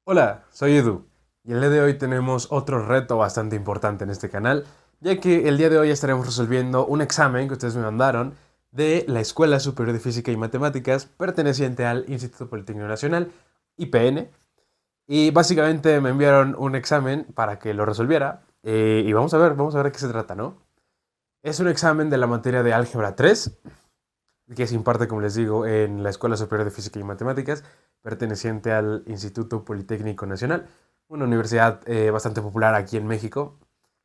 Hola, soy Edu y el día de hoy tenemos otro reto bastante importante en este canal, ya que el día de hoy estaremos resolviendo un examen que ustedes me mandaron de la Escuela Superior de Física y Matemáticas perteneciente al Instituto Politécnico Nacional, IPN, y básicamente me enviaron un examen para que lo resolviera y vamos a ver de qué se trata, ¿no? Es un examen de la materia de Álgebra 3 que se imparte, como les digo, en la Escuela Superior de Física y Matemáticas, perteneciente al Instituto Politécnico Nacional, una universidad bastante popular aquí en México.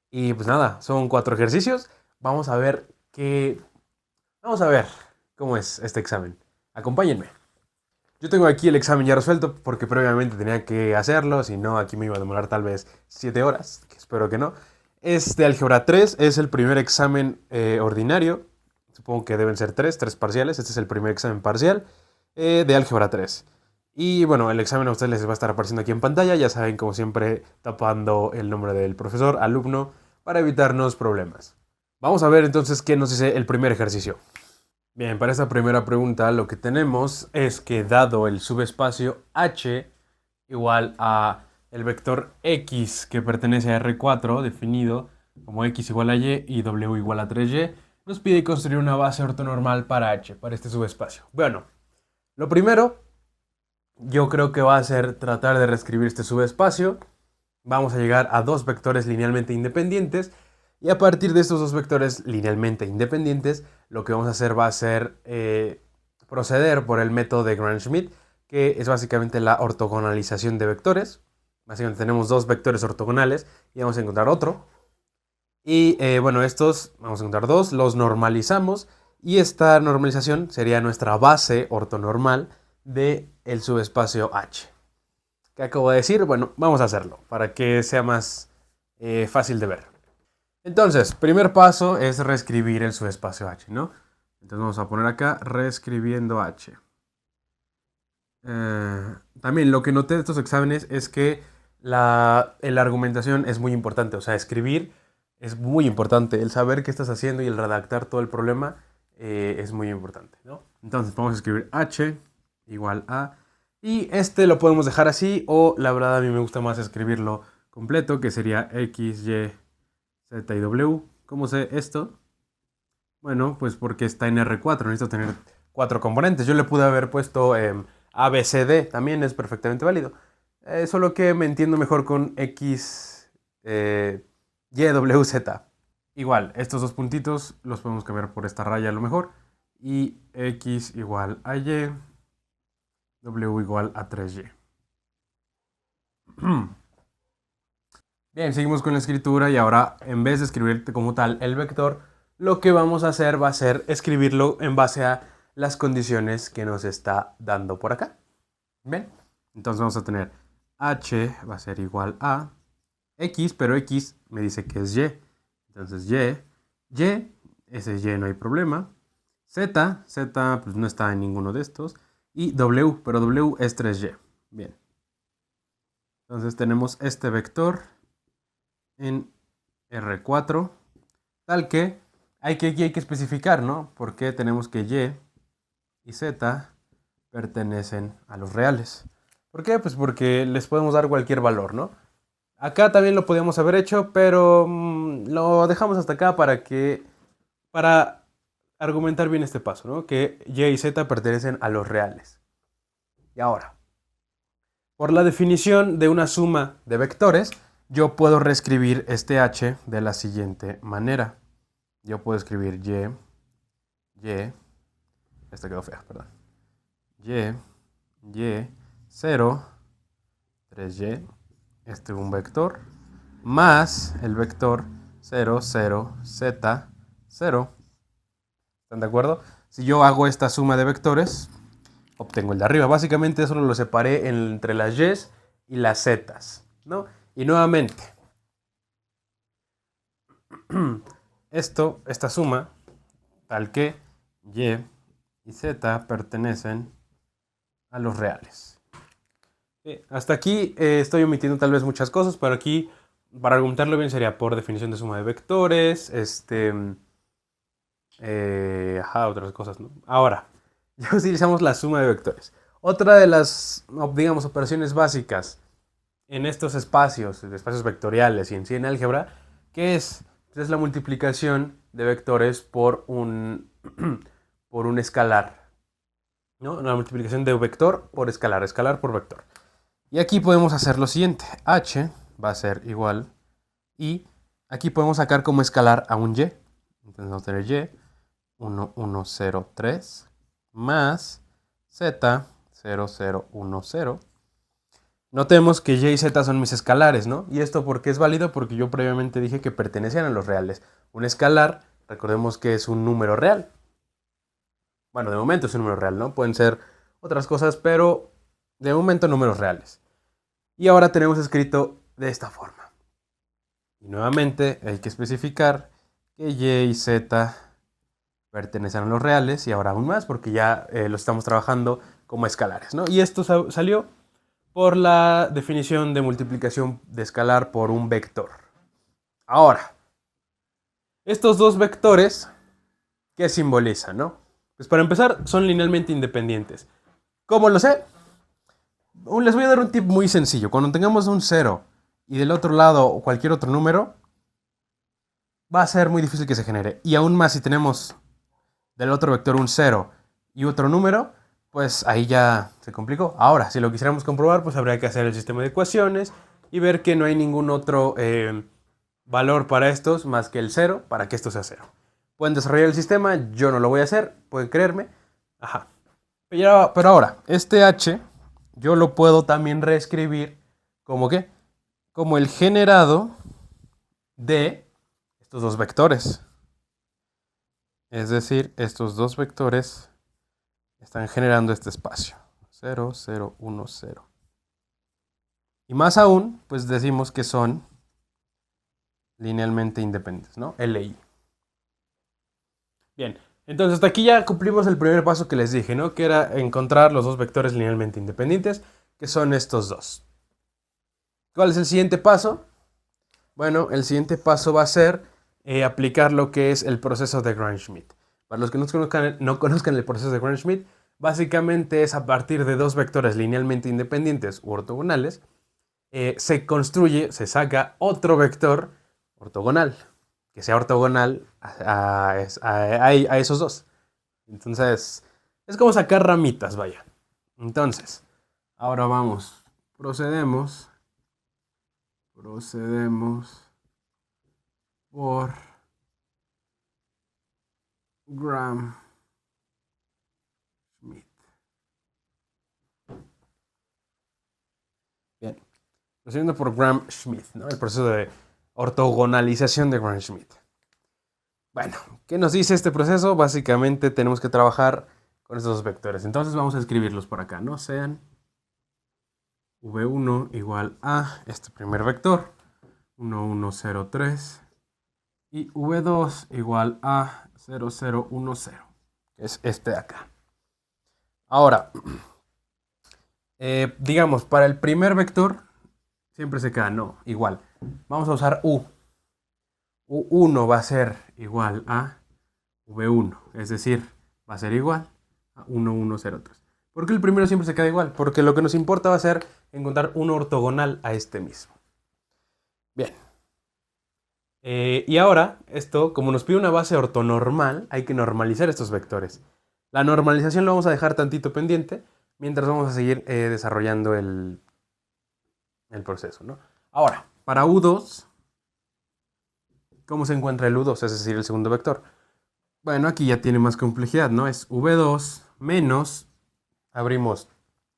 Y pues nada, son 4 ejercicios. Vamos a ver qué... Vamos a ver cómo es este examen. Acompáñenme. Yo tengo aquí el examen ya resuelto porque previamente tenía que hacerlo, si no aquí me iba a demorar tal vez 7 horas, que espero que no. Es de Álgebra 3, es el primer examen ordinario, supongo que deben ser tres parciales, este es el primer examen parcial de Álgebra 3. Y bueno, el examen a ustedes les va a estar apareciendo aquí en pantalla, ya saben, como siempre, tapando el nombre del profesor, alumno, para evitarnos problemas. Vamos a ver entonces qué nos dice el primer ejercicio. Bien, para esta primera pregunta lo que tenemos es que dado el subespacio H igual a el vector X que pertenece a R4 definido como X igual a Y W igual a 3Y, nos pide construir una base ortonormal para H, para este subespacio. Bueno, lo primero yo creo que va a ser tratar de reescribir este subespacio. Vamos a llegar a dos vectores linealmente independientes y a partir de estos dos vectores linealmente independientes, lo que vamos a hacer va a ser proceder por el método de Gram-Schmidt, que es básicamente la ortogonalización de vectores. Básicamente tenemos dos vectores ortogonales y vamos a encontrar otro. Y bueno, estos vamos a encontrar dos, los normalizamos y esta normalización sería nuestra base ortonormal del subespacio H. ¿Qué acabo de decir? Bueno, vamos a hacerlo para que sea más fácil de ver. Entonces, primer paso es reescribir el subespacio H, ¿no? Entonces vamos a poner acá reescribiendo H. También lo que noté de estos exámenes es que la argumentación es muy importante, o sea, escribir es muy importante, el saber qué estás haciendo y el redactar todo el problema es muy importante, ¿no? Entonces vamos a escribir H igual a, y este lo podemos dejar así, o la verdad a mí me gusta más escribirlo completo, que sería X, Y, Z y W. ¿Cómo sé esto? Bueno, pues porque está en R4, necesito tener 4 componentes. Yo le pude haber puesto A, B, C, D, también es perfectamente válido. Solo que me entiendo mejor con X, Y, W, Z. Igual, estos dos puntitos los podemos cambiar por esta raya a lo mejor. Y X igual a Y, W igual a 3Y. Bien, seguimos con la escritura y ahora en vez de escribir como tal el vector, lo que vamos a hacer va a ser escribirlo en base a las condiciones que nos está dando por acá. Bien, entonces vamos a tener H va a ser igual a X, pero X me dice que es Y. Entonces Y, ese Y no hay problema. Z pues no está en ninguno de estos. Y W, pero W es 3Y. Bien. Entonces tenemos este vector en R4, tal que aquí hay que especificar, ¿no? Porque tenemos que Y Z pertenecen a los reales. ¿Por qué? Pues porque les podemos dar cualquier valor, ¿no? Acá también lo podíamos haber hecho, pero lo dejamos hasta acá para argumentar bien este paso, ¿no? Que Y Z pertenecen a los reales. Y ahora, por la definición de una suma de vectores, yo puedo reescribir este H de la siguiente manera. Yo puedo escribir Y, esta quedó fea, perdón. Y, 0, 3Y, este es un vector, más el vector 0, 0, Z, 0. ¿Están de acuerdo? Si yo hago esta suma de vectores, obtengo el de arriba. Básicamente solo lo separé entre las Y's y las Z's, ¿no? Y nuevamente, esta suma, tal que Y y Z pertenecen a los reales. Hasta aquí estoy omitiendo tal vez muchas cosas, pero aquí, para argumentarlo bien, sería por definición de suma de vectores, otras cosas, ¿no? Ahora, ya utilizamos la suma de vectores. Otra de las, digamos, operaciones básicas en estos espacios vectoriales y en sí en álgebra, ¿qué es? Pues es la multiplicación de vectores por un, por un escalar, ¿no? La multiplicación de vector por escalar, escalar por vector. Y aquí podemos hacer lo siguiente. H va a ser igual y aquí podemos sacar como escalar a un y. Entonces vamos a tener y 1, 1, 0, 3 más z 0, 0, 1, 0. Notemos que y y z son mis escalares, ¿no? ¿Y esto por qué es válido? Porque yo previamente dije que pertenecían a los reales. Un escalar, recordemos que es un número real. Bueno, de momento es un número real, ¿no? Pueden ser otras cosas, pero de momento números reales. Y ahora tenemos escrito de esta forma. Y nuevamente hay que especificar que y y z pertenecen a los reales y ahora aún más porque ya lo estamos trabajando como escalares, ¿no? Y esto salió por la definición de multiplicación de escalar por un vector. Ahora, estos dos vectores, ¿qué simbolizan, no? Pues para empezar, son linealmente independientes. ¿Cómo lo sé? Les voy a dar un tip muy sencillo. Cuando tengamos un 0 y del otro lado cualquier otro número, va a ser muy difícil que se genere. Y aún más si tenemos del otro vector un 0 y otro número, pues ahí ya se complicó. Ahora, si lo quisiéramos comprobar, pues habría que hacer el sistema de ecuaciones y ver que no hay ningún otro valor para estos más que el 0 para que esto sea 0. Pueden desarrollar el sistema, yo no lo voy a hacer, pueden creerme. Ajá. Pero ahora, este h yo lo puedo también reescribir como ¿qué? Como el generado de estos dos vectores. Es decir, estos dos vectores están generando este espacio. 0, 0, 1, 0. Y más aún, pues decimos que son linealmente independientes, ¿no? LI. Bien, entonces hasta aquí ya cumplimos el primer paso que les dije, ¿no? Que era encontrar los dos vectores linealmente independientes, que son estos dos. ¿Cuál es el siguiente paso? Bueno, el siguiente paso va a ser aplicar lo que es el proceso de Gram-Schmidt. Para los que no conozcan el proceso de Gram-Schmidt, básicamente es a partir de dos vectores linealmente independientes u ortogonales, se saca otro vector ortogonal, que sea ortogonal a esos dos. Entonces, es como sacar ramitas, vaya. Entonces, ahora vamos, procedemos por Gram-Schmidt. Bien, procediendo por Gram-Schmidt, ¿no? El proceso de ortogonalización de Gram-Schmidt. Bueno, ¿qué nos dice este proceso? Básicamente tenemos que trabajar con estos dos vectores. Entonces vamos a escribirlos por acá, ¿no? Sean v1 igual a este primer vector, 1, 1, 0, 3, y v2 igual a 0, 0, 1, 0, que es este de acá. Ahora, digamos, para el primer vector siempre se queda no, igual. Vamos a usar u. u1 va a ser igual a v1, es decir, va a ser igual a 1, 1, 0, 3. ¿Por qué el primero siempre se queda igual? Porque lo que nos importa va a ser encontrar uno ortogonal a este mismo. Bien. Y ahora, esto, como nos pide una base ortonormal, hay que normalizar estos vectores. La normalización lo vamos a dejar tantito pendiente, mientras vamos a seguir desarrollando el proceso, ¿no? Ahora, para U2, ¿cómo se encuentra el U2? Es decir, el segundo vector. Bueno, aquí ya tiene más complejidad, ¿no? Es V2 menos, abrimos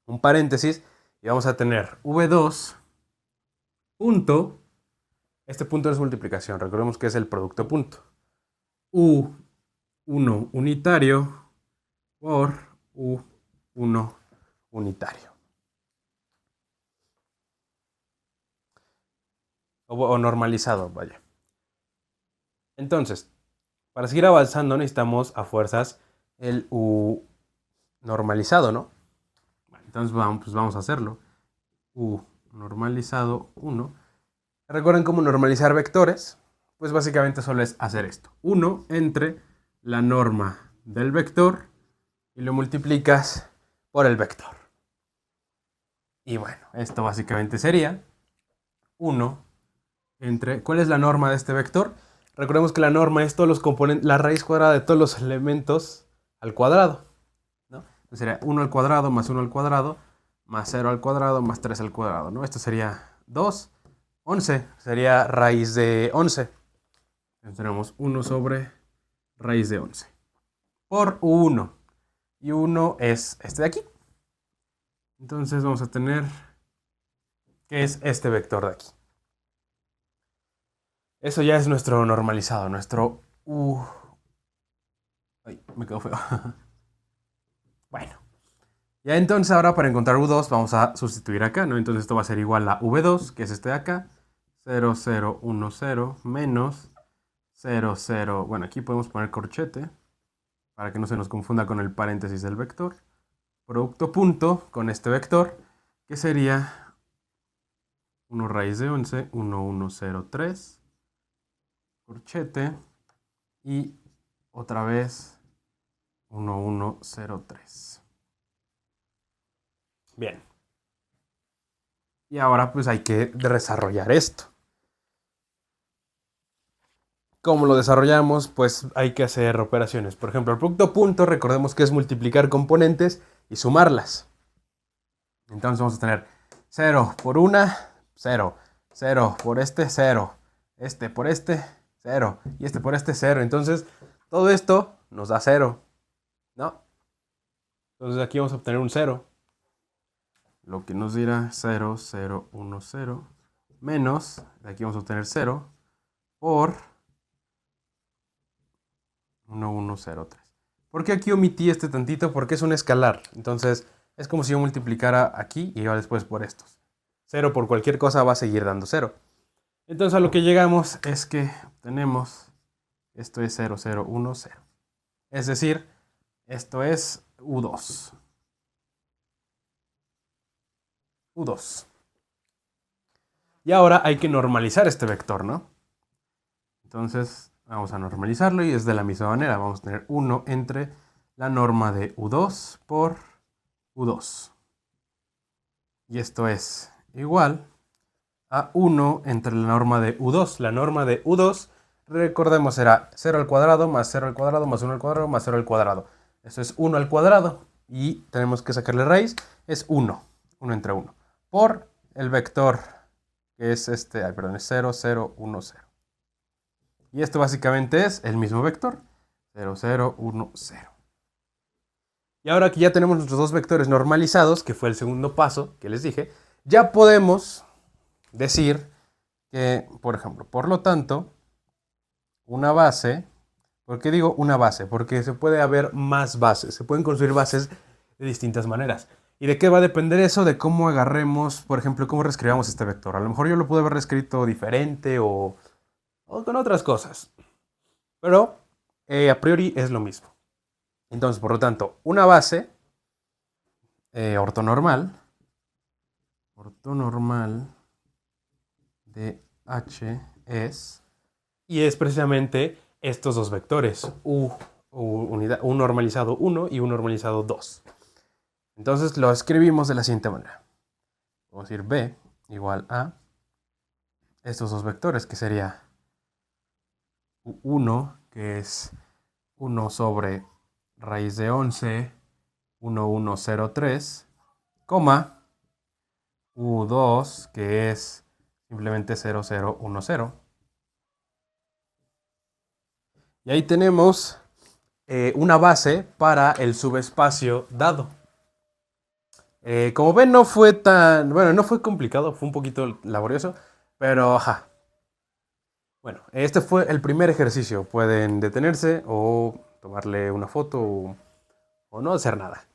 un paréntesis, y vamos a tener V2 punto, este punto es multiplicación, recordemos que es el producto punto. U1 unitario por U1 unitario. O normalizado, vaya. Entonces, para seguir avanzando necesitamos a fuerzas el U normalizado, ¿no? Entonces vamos a hacerlo. U normalizado 1. ¿Recuerden cómo normalizar vectores? Pues básicamente solo es hacer esto. 1 entre la norma del vector y lo multiplicas por el vector. Y bueno, esto básicamente sería 1 entre... ¿Cuál es la norma de este vector? Recordemos que la norma es todos los componentes, la raíz cuadrada de todos los elementos al cuadrado, ¿no? Entonces sería 1 al cuadrado más 1 al cuadrado más 0 al cuadrado más 3 al cuadrado, ¿no? Esto sería 2. 11 sería raíz de 11. Entonces tenemos 1 sobre raíz de 11 por 1. Y 1 es este de aquí. Entonces vamos a tener que es este vector de aquí. Eso ya es nuestro normalizado, nuestro U. Ay, me quedó feo. Bueno. Ya entonces ahora para encontrar U2 vamos a sustituir acá, ¿no? Entonces esto va a ser igual a V2, que es este de acá. 0, 0, 1, 0, menos 0, 0. Bueno, aquí podemos poner corchete para que no se nos confunda con el paréntesis del vector. Producto punto con este vector, que sería 1 raíz de 11, 1, 1, 0, 3. Corchete. Y otra vez 1, 1, 0, 3. Bien. Y ahora pues hay que desarrollar esto. ¿Cómo lo desarrollamos? Pues hay que hacer operaciones. Por ejemplo, el producto punto, recordemos que es multiplicar componentes y sumarlas. Entonces vamos a tener 0 por una, 0. 0 por este, 0. Este por este, 0. Y este por este, 0. Entonces, todo esto nos da 0, ¿no? Entonces aquí vamos a obtener un 0. Lo que nos dirá 0, 0, 1, 0. Menos, de aquí vamos a obtener 0 por 1, 1, 0, 3. ¿Por qué aquí omití este tantito? Porque es un escalar. Entonces, es como si yo multiplicara aquí y yo después por estos. 0 por cualquier cosa va a seguir dando 0. Entonces, a lo que llegamos es que tenemos, esto es 0, 0, 1, 0. Es decir, esto es U2. U2. Y ahora hay que normalizar este vector, ¿no? Entonces, vamos a normalizarlo y es de la misma manera. Vamos a tener 1 entre la norma de U2 por U2. Y esto es igual a 1 entre la norma de U2. La norma de U2, recordemos, será 0 al cuadrado más 0 al cuadrado más 1 al cuadrado más 0 al cuadrado. Eso es 1 al cuadrado. Y tenemos que sacarle raíz. Es 1. 1 entre 1. Por el vector, que es este, es 0, 0, 1, 0. Y esto básicamente es el mismo vector. 0, 0, 1, 0. Y ahora que ya tenemos nuestros dos vectores normalizados, que fue el segundo paso que les dije, ya podemos decir que, por ejemplo, por lo tanto, una base, ¿por qué digo una base? Porque se puede haber más bases, se pueden construir bases de distintas maneras. ¿Y de qué va a depender eso? De cómo agarremos, por ejemplo, cómo reescribamos este vector. A lo mejor yo lo pude haber reescrito diferente o con otras cosas. Pero a priori es lo mismo. Entonces, por lo tanto, una base ortonormal de H es, y es precisamente estos dos vectores, U normalizado 1 y U normalizado 2. Entonces lo escribimos de la siguiente manera. Vamos a decir B igual a estos dos vectores, que sería U1, que es 1 sobre raíz de 11, 1, 1, 0, 3, coma, U2, que es simplemente 0, 0, 1, 0. Y ahí tenemos una base para el subespacio dado. Como ven, no fue tan... Bueno, no fue complicado, fue un poquito laborioso, pero ajá. Bueno, este fue el primer ejercicio. Pueden detenerse o tomarle una foto o no hacer nada.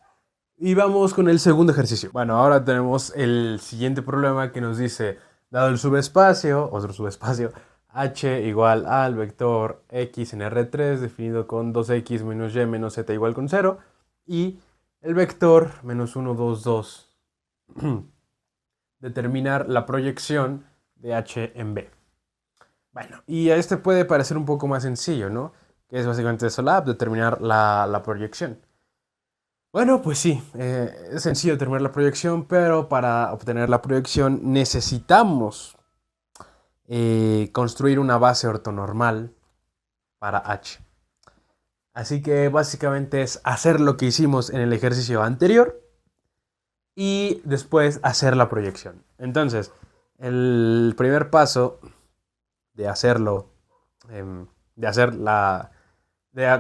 Y vamos con el segundo ejercicio. Bueno, ahora tenemos el siguiente problema que nos dice, dado el subespacio, otro subespacio, h igual al vector x en R3 definido con 2x menos y menos z igual con 0 y el vector menos 1, 2, 2. Determinar la proyección de h en B. Bueno, y a este puede parecer un poco más sencillo, ¿no? Que es básicamente SOLAP, determinar la proyección. Bueno, pues sí, es sencillo determinar la proyección, pero para obtener la proyección necesitamos construir una base ortonormal para h. Así que básicamente es hacer lo que hicimos en el ejercicio anterior y después hacer la proyección. Entonces, el primer paso de hacerlo, de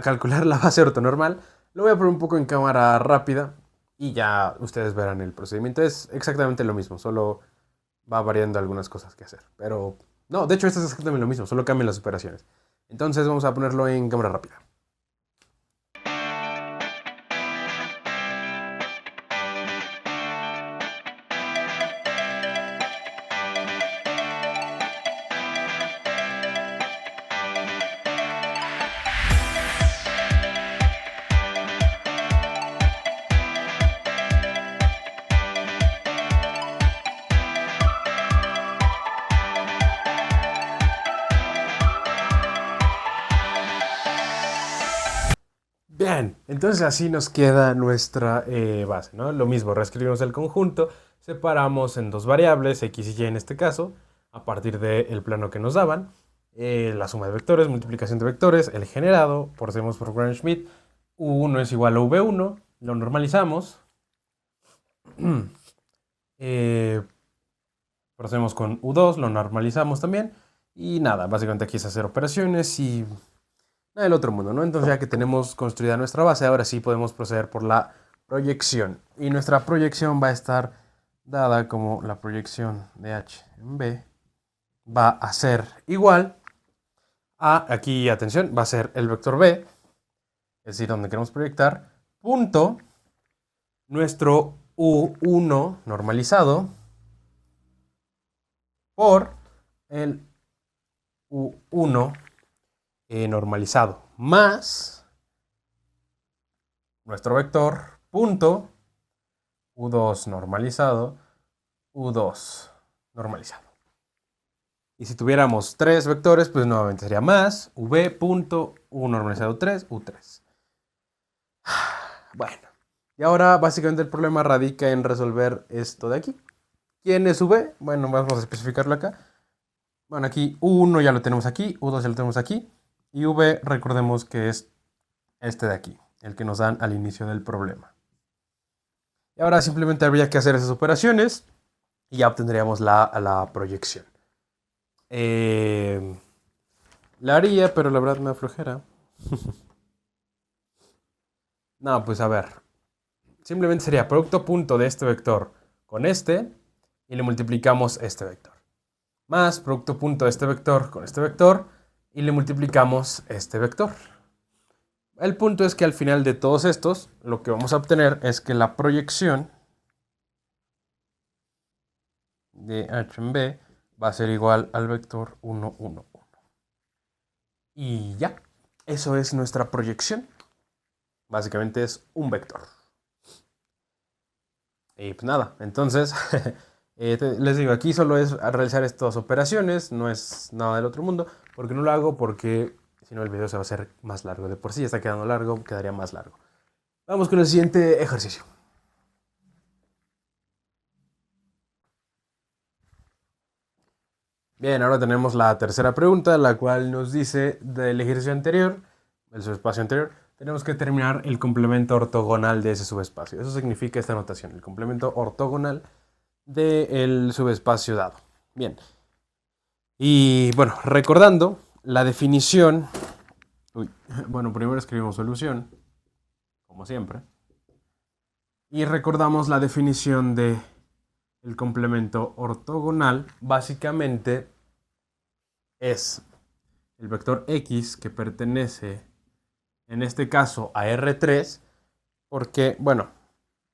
calcular la base ortonormal, lo voy a poner un poco en cámara rápida y ya ustedes verán el procedimiento. Es exactamente lo mismo, solo va variando algunas cosas que hacer. Pero no, de hecho esto es exactamente lo mismo, solo cambian las operaciones. Entonces vamos a ponerlo en cámara rápida. Bien, entonces así nos queda nuestra base, ¿no? Lo mismo, reescribimos el conjunto, separamos en dos variables, x y y en este caso, a partir del plano que nos daban, la suma de vectores, multiplicación de vectores, el generado, procedemos por Gram-Schmidt, u1 es igual a v1, lo normalizamos, procedemos con u2, lo normalizamos también, y nada, básicamente aquí es hacer operaciones y nada del otro mundo, ¿no? Entonces ya que tenemos construida nuestra base, ahora sí podemos proceder por la proyección. Y nuestra proyección va a estar dada como la proyección de h en b va a ser igual a, aquí atención, va a ser el vector b, es decir, donde queremos proyectar, punto nuestro u1 normalizado por el u1 normalizado más nuestro vector punto u2 normalizado, u2 normalizado. Y si tuviéramos tres vectores, pues nuevamente sería más v punto u normalizado 3, u3. Bueno, y ahora básicamente el problema radica en resolver esto de aquí. ¿Quién es v? Bueno, vamos a especificarlo acá. Bueno, aquí u1 ya lo tenemos aquí, u2 ya lo tenemos aquí. Y v, recordemos que es este de aquí, el que nos dan al inicio del problema. Y ahora simplemente habría que hacer esas operaciones y ya obtendríamos la proyección. La haría, pero la verdad me da flojera. No, pues a ver. Simplemente sería producto punto de este vector con este y le multiplicamos este vector. Más producto punto de este vector con este vector y le multiplicamos este vector. El punto es que al final de todos estos, lo que vamos a obtener es que la proyección de h en b va a ser igual al vector 1, 1, 1. Y ya, eso es nuestra proyección. Básicamente es un vector. Y pues nada, entonces, les digo, aquí solo es realizar estas operaciones, no es nada del otro mundo. ¿Por qué no lo hago? Porque si no el video se va a hacer más largo. De por sí ya está quedando largo, quedaría más largo. Vamos con el siguiente ejercicio. Bien, ahora tenemos la tercera pregunta, la cual nos dice del ejercicio anterior, el subespacio anterior, tenemos que terminar el complemento ortogonal de ese subespacio. Eso significa esta notación, el complemento ortogonal del subespacio dado. Bien. Y bueno, recordando la definición, bueno, primero escribimos solución, como siempre, y recordamos la definición de el complemento ortogonal, básicamente es el vector x que pertenece, en este caso, a R3, porque, bueno,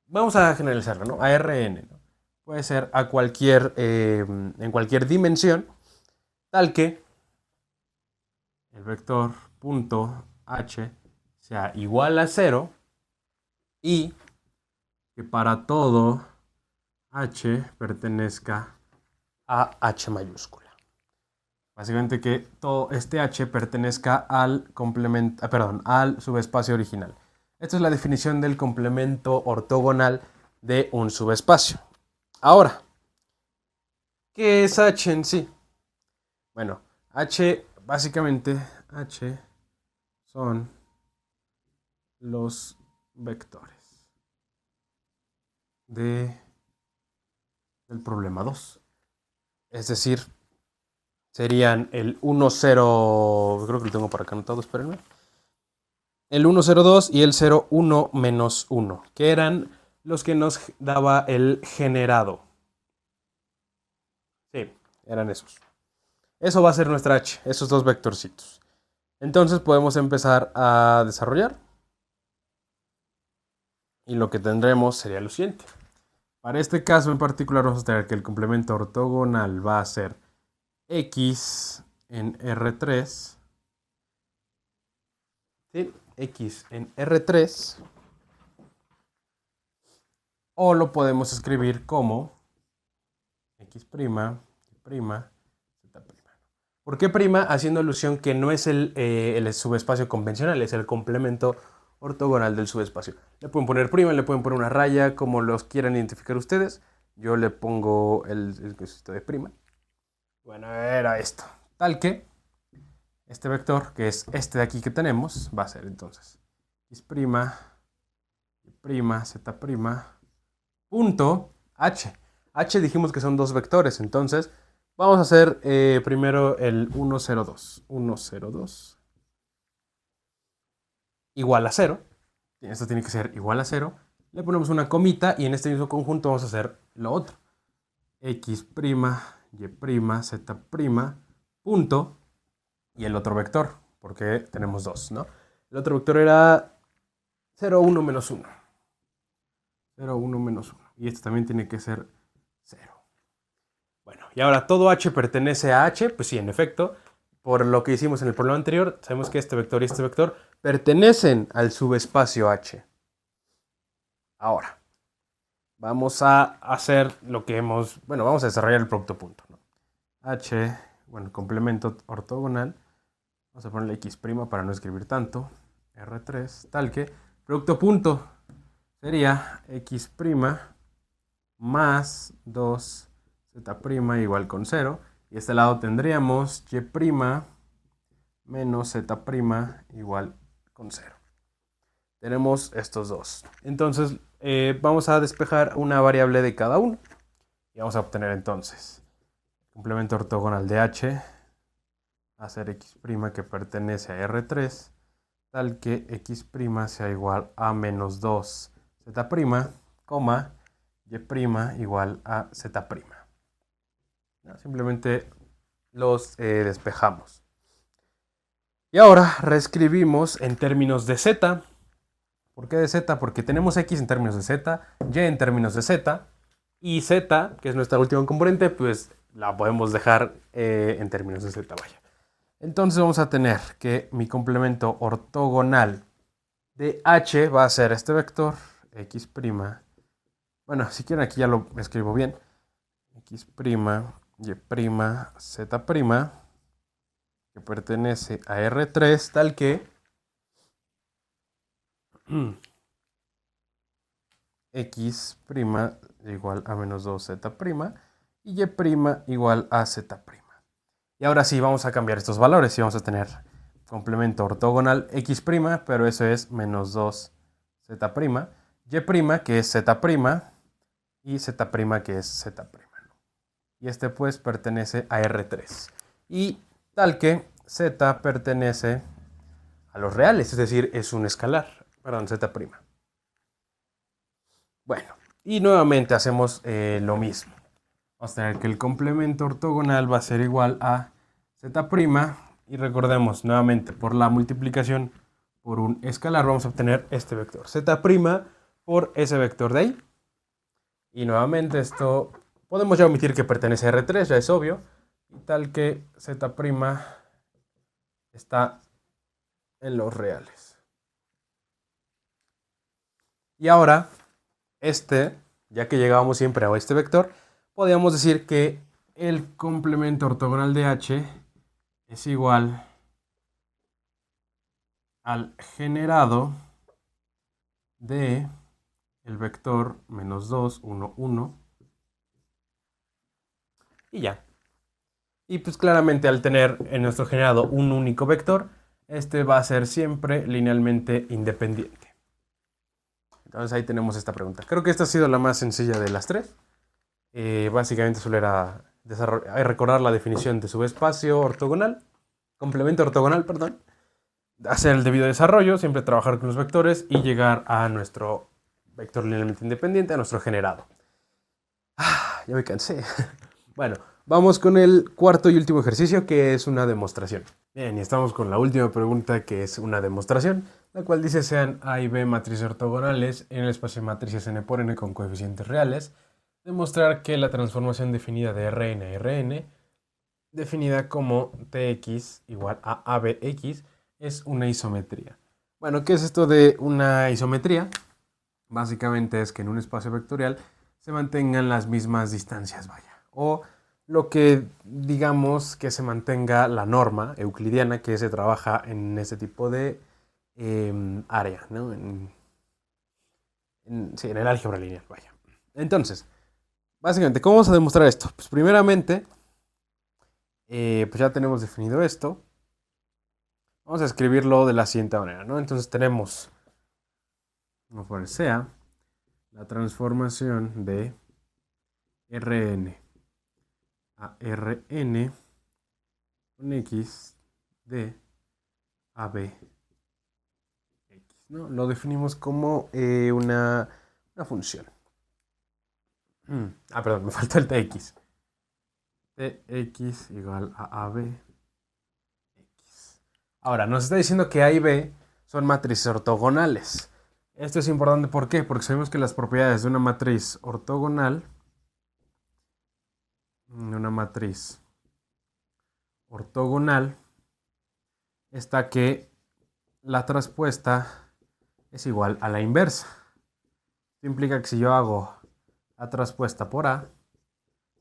vamos a generalizarlo, ¿no? A Rn, ¿no? Puede ser a cualquier, en cualquier dimensión, tal que el vector punto h sea igual a 0 y que para todo h pertenezca a h mayúscula. Básicamente que todo este h pertenezca al complemento, al subespacio original. Esta es la definición del complemento ortogonal de un subespacio. Ahora, ¿qué es h en sí? Bueno, H, básicamente, H son los vectores del problema 2. Es decir, serían el 1, 0, creo que lo tengo para acá anotado, espérenme. El 1, 0, 2 y el 0, 1, menos 1, que eran los que nos daba el generado. Sí, eran esos. Eso va a ser nuestra H, esos dos vectorcitos. Entonces podemos empezar a desarrollar. Y lo que tendremos sería lo siguiente. Para este caso en particular vamos a tener que el complemento ortogonal va a ser X en R3. ¿Sí? X en R3. O lo podemos escribir como X', Y', Z'. ¿Por qué prima? Haciendo alusión que no es el subespacio convencional, es el complemento ortogonal del subespacio. Le pueden poner prima, le pueden poner una raya, como los quieran identificar ustedes. Yo le pongo el cosito de prima. Bueno, era esto. Tal que este vector, que es este de aquí que tenemos, va a ser entonces X', Y', Z', punto H. H dijimos que son dos vectores, entonces vamos a hacer primero el 1, 0, 2. 1, 0, 2 igual a 0. Esto tiene que ser igual a 0. Le ponemos una comita y en este mismo conjunto vamos a hacer lo otro. X', Y', Z', punto, y el otro vector, porque tenemos dos, ¿no? El otro vector era 0, 1, menos 1. 0, 1, menos 1. Y este también tiene que ser 0. Bueno, y ahora todo H pertenece a H, pues sí, en efecto, por lo que hicimos en el problema anterior, sabemos que este vector y este vector pertenecen al subespacio H. Ahora, vamos a hacer lo que vamos a desarrollar el producto punto, ¿no? H, bueno, complemento ortogonal, vamos a ponerle X' para no escribir tanto, R3, tal que producto punto sería X' más 2 Z' igual con 0. Y este lado tendríamos Y' menos Z' igual con 0. Tenemos estos dos. Entonces vamos a despejar una variable de cada uno. Y vamos a obtener entonces complemento ortogonal de H a ser X' que pertenece a R3, tal que X' sea igual a menos 2 Z', coma, Y' igual a Z'. Simplemente los despejamos. Y ahora reescribimos en términos de Z. ¿Por qué de Z? Porque tenemos X en términos de Z, Y en términos de Z, y Z, que es nuestra última componente, pues la podemos dejar en términos de Z, vaya. Entonces vamos a tener que mi complemento ortogonal de H va a ser este vector, X'. Bueno, si quieren aquí ya lo escribo bien. X', Y', Z', que pertenece a R3, tal que X' igual a menos 2 Z' y Y' igual a Z'. Y ahora sí, vamos a cambiar estos valores y vamos a tener complemento ortogonal X', pero eso es menos 2 Z', Y' que es Z' y Z' que es Z'. Y este pues pertenece a R3. Y tal que Z pertenece a los reales, es decir, es un escalar, perdón, Z'. Bueno, y nuevamente hacemos lo mismo. Vamos a tener que el complemento ortogonal va a ser igual a Z'. Y recordemos nuevamente, por la multiplicación por un escalar vamos a obtener este vector. Z' por ese vector de ahí. Y nuevamente esto podemos ya omitir que pertenece a R3, ya es obvio. Y tal que Z' está en los reales. Y ahora, ya que llegábamos siempre a este vector, podríamos decir que el complemento ortogonal de H es igual al generado de el vector menos 2, 1, 1. Y ya. Y pues claramente al tener en nuestro generado un único vector, este va a ser siempre linealmente independiente. Entonces ahí tenemos esta pregunta. Creo que esta ha sido la más sencilla de las tres. Básicamente solo era recordar la definición de subespacio ortogonal, complemento ortogonal, perdón, hacer el debido desarrollo, siempre trabajar con los vectores y llegar a nuestro vector linealmente independiente, a nuestro generado. Ya me cansé. Bueno, vamos con el cuarto y último ejercicio, que es una demostración. Bien, y estamos con la última pregunta, que es una demostración, la cual dice: sean A y B matrices ortogonales en el espacio de matrices n por n con coeficientes reales, demostrar que la transformación definida de Rn a Rn, definida como Tx igual a ABX, es una isometría. Bueno, ¿qué es esto de una isometría? Básicamente es que en un espacio vectorial se mantengan las mismas distancias, vaya. O lo que digamos que se mantenga la norma euclidiana que se trabaja en este tipo de área, ¿no? Sí, en el álgebra lineal, vaya. Entonces, básicamente, ¿cómo vamos a demostrar esto? Pues primeramente, pues ya tenemos definido esto. Vamos a escribirlo de la siguiente manera, ¿no? Entonces tenemos, vamos a poner sea la transformación de Rn a Rn con x de AB x, ¿no? Lo definimos como una función. Perdón, me faltó el tx. Tx igual a AB x. Ahora, nos está diciendo que A y B son matrices ortogonales. Esto es importante, ¿por qué? Porque sabemos que las propiedades de una matriz ortogonal está que la traspuesta es igual a la inversa. Esto implica que si yo hago la traspuesta por A,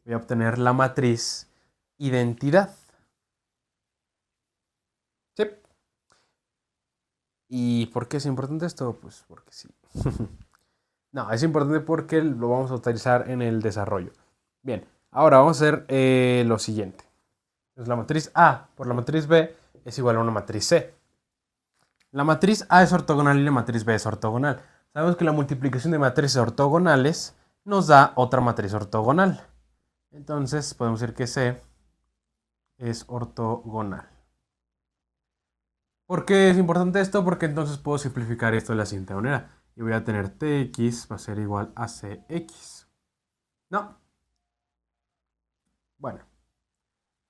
voy a obtener la matriz identidad. ¿Sí? ¿Y por qué es importante esto? Pues porque sí. No, es importante porque lo vamos a utilizar en el desarrollo. Bien, ahora vamos a hacer lo siguiente. Entonces la matriz A por la matriz B es igual a una matriz C. La matriz A es ortogonal y la matriz B es ortogonal. Sabemos que la multiplicación de matrices ortogonales nos da otra matriz ortogonal. Entonces podemos decir que C es ortogonal. ¿Por qué es importante esto? Porque entonces puedo simplificar esto de la siguiente manera. Y voy a tener Tx va a ser igual a Cx. ¿No? Bueno.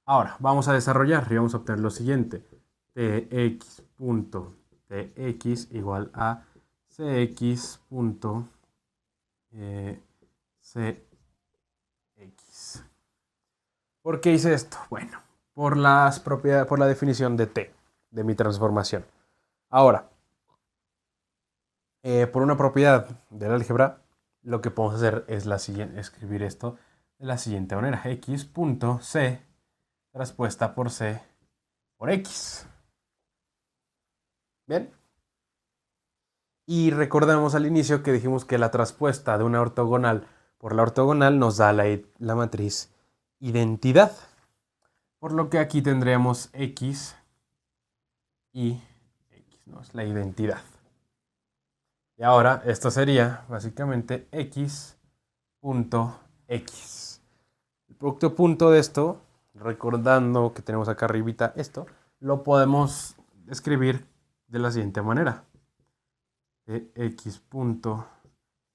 Ahora vamos a desarrollar y vamos a obtener lo siguiente. Tx punto Tx igual a Cx punto Cx. ¿Por qué hice esto? Bueno, por la definición de T, de mi transformación. Ahora, por una propiedad del álgebra, lo que podemos hacer es escribir esto de la siguiente manera. X punto C traspuesta por C por X. Bien. Y recordamos al inicio que dijimos que la traspuesta de una ortogonal por la ortogonal nos da la matriz identidad. Por lo que aquí tendremos X y X, ¿no? Es la identidad. Y ahora esto sería básicamente X punto X. El producto punto de esto, recordando que tenemos acá arribita esto, lo podemos escribir de la siguiente manera. X punto.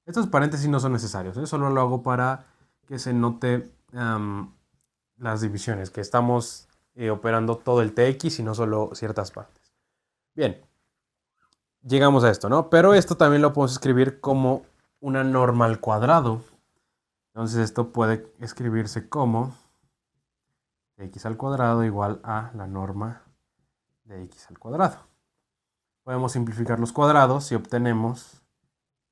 Estos paréntesis no son necesarios, ¿eh? Solo lo hago para que se note las divisiones, que estamos operando todo el Tx y no solo ciertas partes. Bien, llegamos a esto, ¿no? Pero esto también lo podemos escribir como una norma al cuadrado. Entonces esto puede escribirse como x al cuadrado igual a la norma de x al cuadrado. Podemos simplificar los cuadrados y obtenemos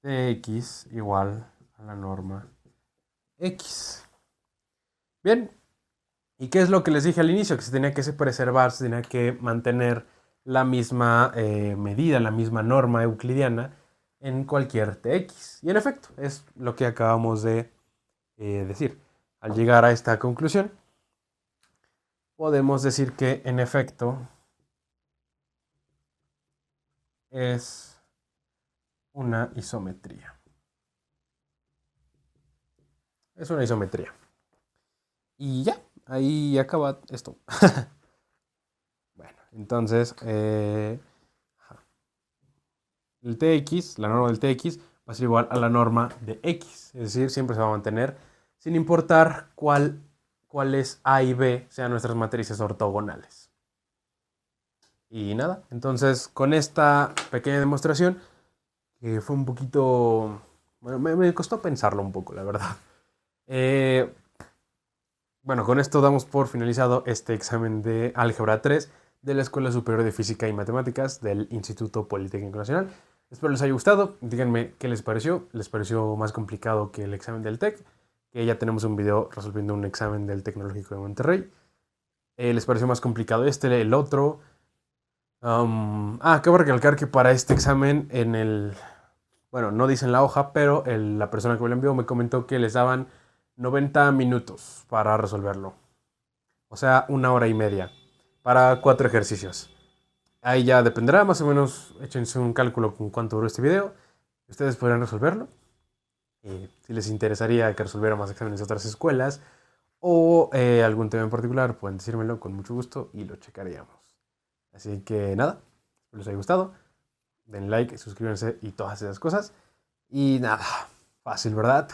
Tx igual a la norma x. Bien, ¿y qué es lo que les dije al inicio? Que se tenía que preservar, se tenía que mantener la misma medida, la misma norma euclidiana en cualquier Tx. Y en efecto, es lo que acabamos de decir. Al llegar a esta conclusión, podemos decir que en efecto es una isometría. Es una isometría. Y ya, ahí acaba esto. Bueno, entonces, el TX, la norma del TX, va a ser igual a la norma de X. Es decir, siempre se va a mantener sin importar cuáles A y B sean nuestras matrices ortogonales. Y nada, entonces con esta pequeña demostración, que fue un poquito... Bueno, me costó pensarlo un poco, la verdad. Bueno, con esto damos por finalizado este examen de Álgebra 3 de la Escuela Superior de Física y Matemáticas del Instituto Politécnico Nacional. Espero les haya gustado. Díganme qué les pareció. ¿Les pareció más complicado que el examen del TEC? Que ya tenemos un video resolviendo un examen del Tecnológico de Monterrey. ¿Les pareció más complicado este, el otro? Acabo de recalcar que para este examen bueno, no dice en la hoja, pero la persona que me lo envió me comentó que les daban 90 minutos para resolverlo. O sea, 1 hora y media para 4 ejercicios. Ahí ya dependerá, más o menos, échense un cálculo con cuánto duró este video. Ustedes podrán resolverlo. Si les interesaría que resolviera más exámenes de otras escuelas o algún tema en particular, pueden decírmelo con mucho gusto y lo checaríamos. Así que nada, espero les haya gustado. Den like, suscríbanse y todas esas cosas. Y nada, fácil, ¿verdad?